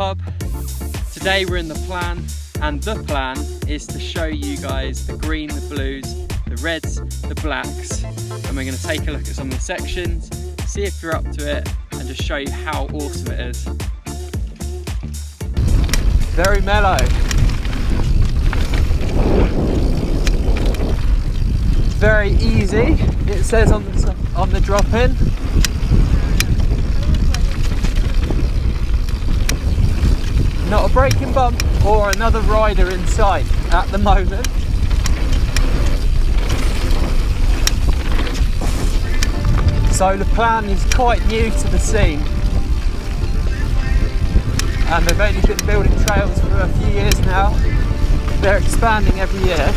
hub. Today we're in the Plagne, and the plan is to show you guys the green, the blues, the reds, the blacks, and we're going to take a look at some of the sections, see if you're up to it, and just show you how awesome it is. Very mellow. Very easy, it says on the drop-in. Not a braking bump or another rider in sight at the moment. So the Plagne is quite new to the scene, and they've only been building trails for a few years now. They're expanding every year,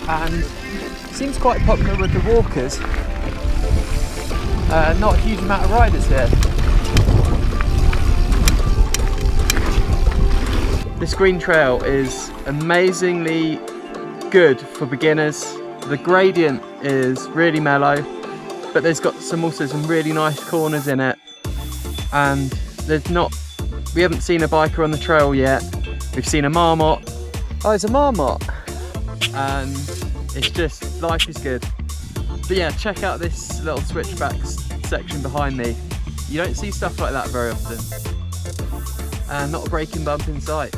and it seems quite popular with the walkers. Not a huge amount of riders here. This green trail is amazingly good for beginners. The gradient is really mellow, but there's got also some really nice corners in it, and we haven't seen a biker on the trail yet. We've seen a marmot. Oh, it's a marmot, and it's just, life is good. But yeah, check out this little switchback section behind me. You don't see stuff like that very often, and not a braking bump in sight.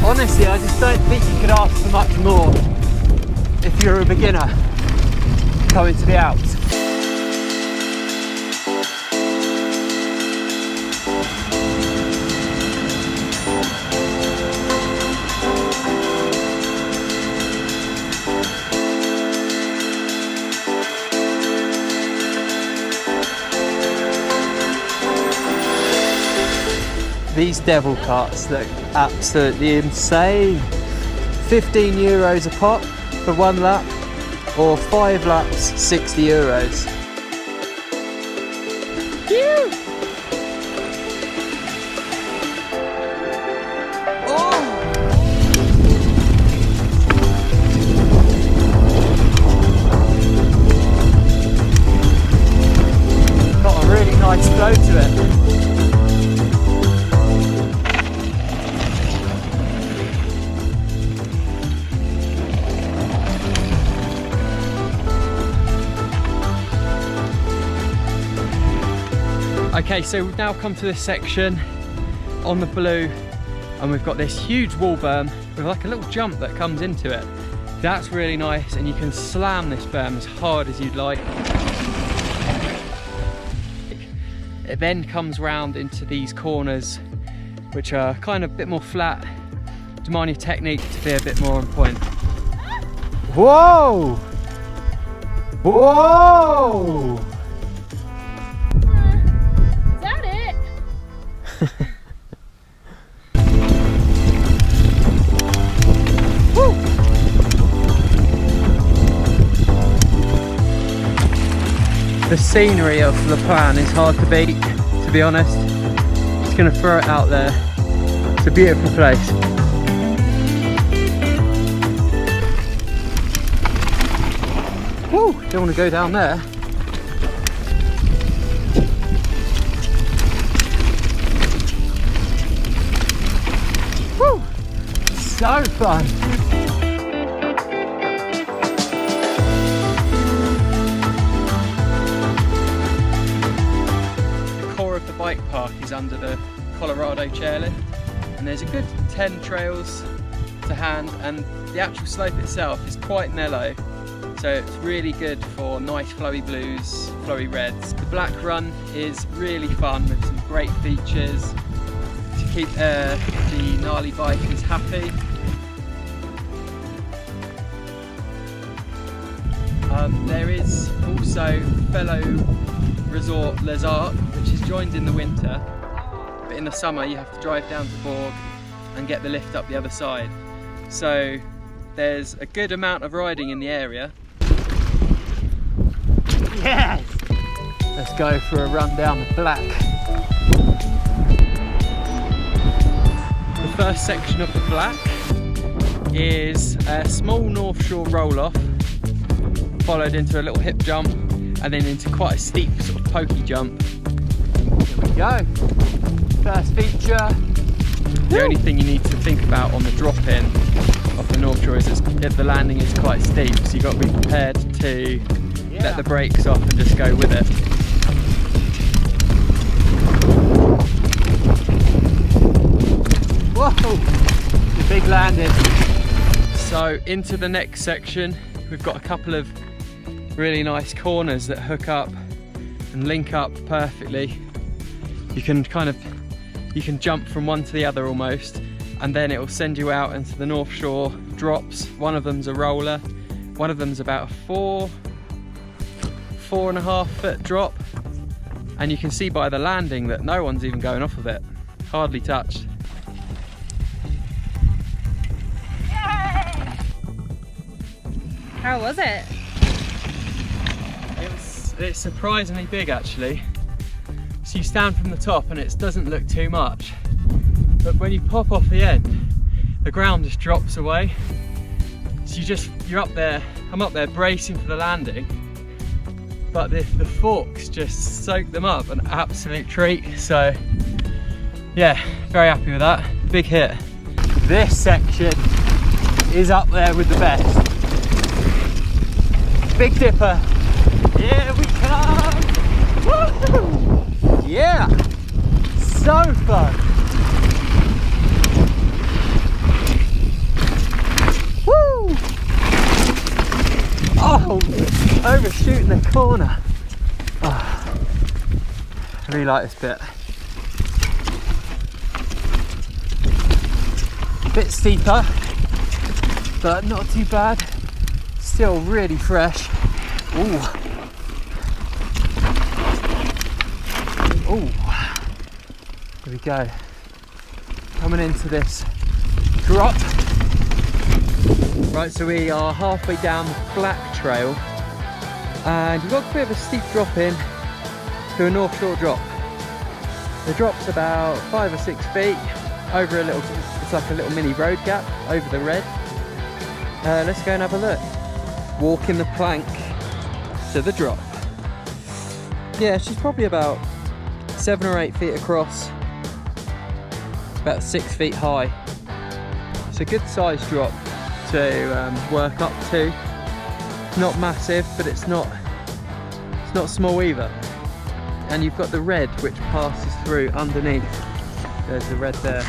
Honestly, I just don't think you could ask for much more if you're a beginner coming to the Alps. These devil carts look absolutely insane. 15 euros a pop for 1 lap, or 5 laps, 60 euros. Phew! Oh! Got a really nice flow to it. Okay, so we've now come to this section on the blue, and we've got this huge wall berm with like a little jump that comes into it. That's really nice, and you can slam this berm as hard as you'd like. It then comes round into these corners, which are kind of a bit more flat. Demand your technique to be a bit more on point. Whoa! Whoa! The scenery of the Plagne is hard to beat, to be honest. Just gonna throw it out there. It's a beautiful place. Woo! Don't want to go down there. Woo! So fun! The bike park is under the Colorado chairlift, and there's a good 10 trails to hand, and the actual slope itself is quite mellow, so it's really good for nice flowy blues, flowy reds. The black run is really fun with some great features to keep the gnarly bikers happy. There is also fellow resort Les Arcs, which is joined in the winter, but in the summer you have to drive down to Bourg and get the lift up the other side. So there's a good amount of riding in the area. Yes! Let's go for a run down the black. first section of the Plagne is a small North Shore roll-off, followed into a little hip jump, and then into quite a steep sort of pokey jump. Here we go. First feature. The only thing you need to think about on the drop-in of the North Shore is if the landing is quite steep, so you've got to be prepared to let the brakes off and just go with it. Whoa! The big landing. So into the next section, we've got a couple of really nice corners that hook up and link up perfectly. You can jump from one to the other almost, and then it will send you out into the North Shore drops. One of them's a roller, one of them's about a 4.5 foot drop, and you can see by the landing that no one's even going off of it, hardly touched. How was it? It's surprisingly big actually. So you stand from the top and it doesn't look too much, but when you pop off the end, the ground just drops away. So you're up there, I'm up there bracing for the landing, but the forks just soak them up, an absolute treat. So yeah, very happy with that, big hit. This section is up there with the best. Big Dipper, here we come! Woo! Yeah, so fun! Woo! Oh, overshooting the corner. Oh, I really like this bit. A bit steeper, but not too bad. Still really fresh. Ooh. Ooh. Here we go. Coming into this drop. Right, so we are halfway down the Plagne trail, and you've got a bit of a steep drop in to a North Shore drop. The drop's about 5 or 6 feet over a little, it's like a little mini road gap over the red. Let's go and have a look. Walking the plank to the drop. Yeah, she's probably about 7 or 8 feet across, about 6 feet high. It's a good size drop to work up to. Not massive, but it's not small either. And you've got the red which passes through underneath. There's the red there.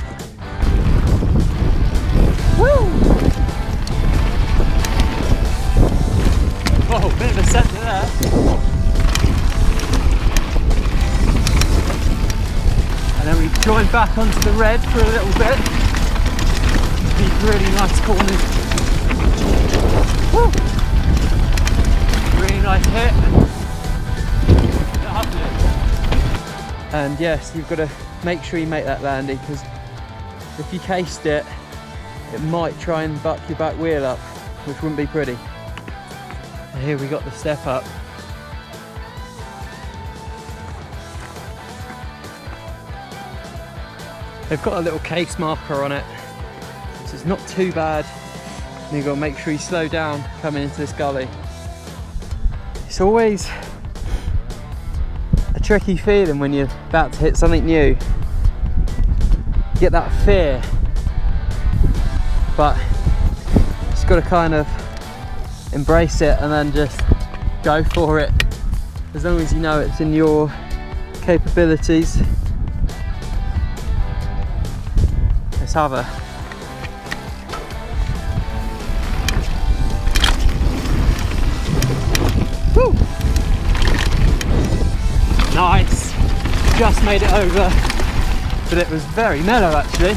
Woo! Oh, bit of a centre there. And then we join back onto the red for a little bit. These really nice corners. Woo! Really nice hit. Lovely. And yes, you've got to make sure you make that landing, because if you cased it, it might try and buck your back wheel up, which wouldn't be pretty. And here we got the step up. They've got a little case marker on it, so it's not too bad. And you've got to make sure you slow down coming into this gully. It's always a tricky feeling when you're about to hit something new. You get that fear, but just got to kind of embrace it and then just go for it, as long as you know it's in your capabilities. Let's have a woo! Nice, just made it over, but it was very mellow actually.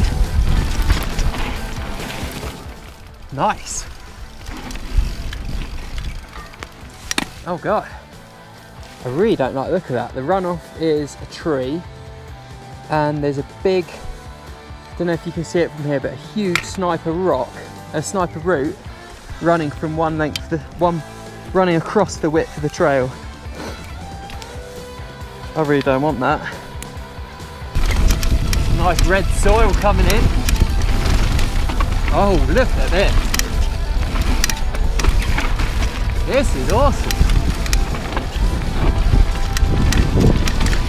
Nice. Oh god, I really don't like the look of that. The runoff is a tree, and there's a big, I don't know if you can see it from here, but a huge sniper rock, a sniper root running from one length to one, running across the width of the trail. I really don't want that. Nice red soil coming in. Oh, look at this. This is awesome.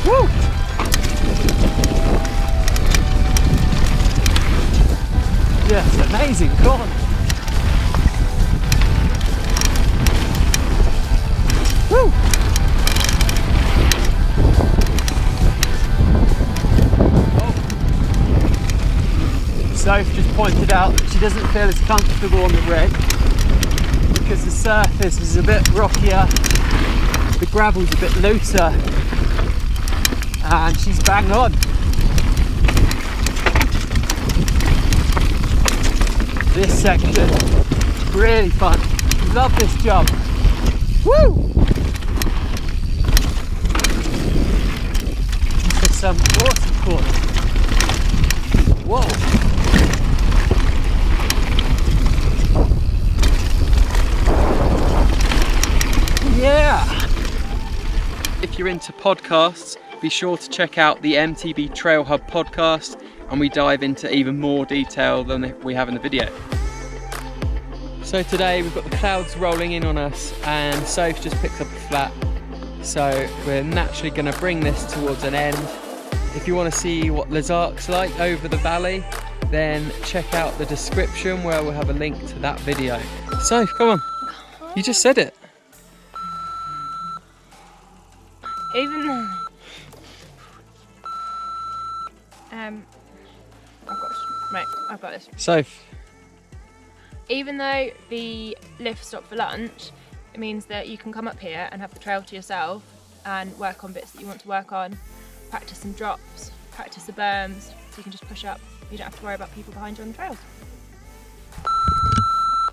Woo! Yes, amazing corner. Woo! Soph just pointed out that she doesn't feel as comfortable on the rig because the surface is a bit rockier, the gravel's a bit looser, and she's bang on. This section, really fun. Love this job. Woo! There's some awesome corners. Whoa! Yeah! If you're into podcasts, be sure to check out the MTB Trail Hub podcast, and we dive into even more detail than we have in the video. So today we've got the clouds rolling in on us, and Soph just picked up a flat, so we're naturally going to bring this towards an end. If you want to see what Les Arcs like over the valley, then check out the description where we'll have a link to that video. Soph, come on, you just said it. Even though I've got this. Soph. Even though the lift stopped for lunch, it means that you can come up here and have the trail to yourself and work on bits that you want to work on, practice some drops, practice the berms, so you can just push up. You don't have to worry about people behind you on the trails.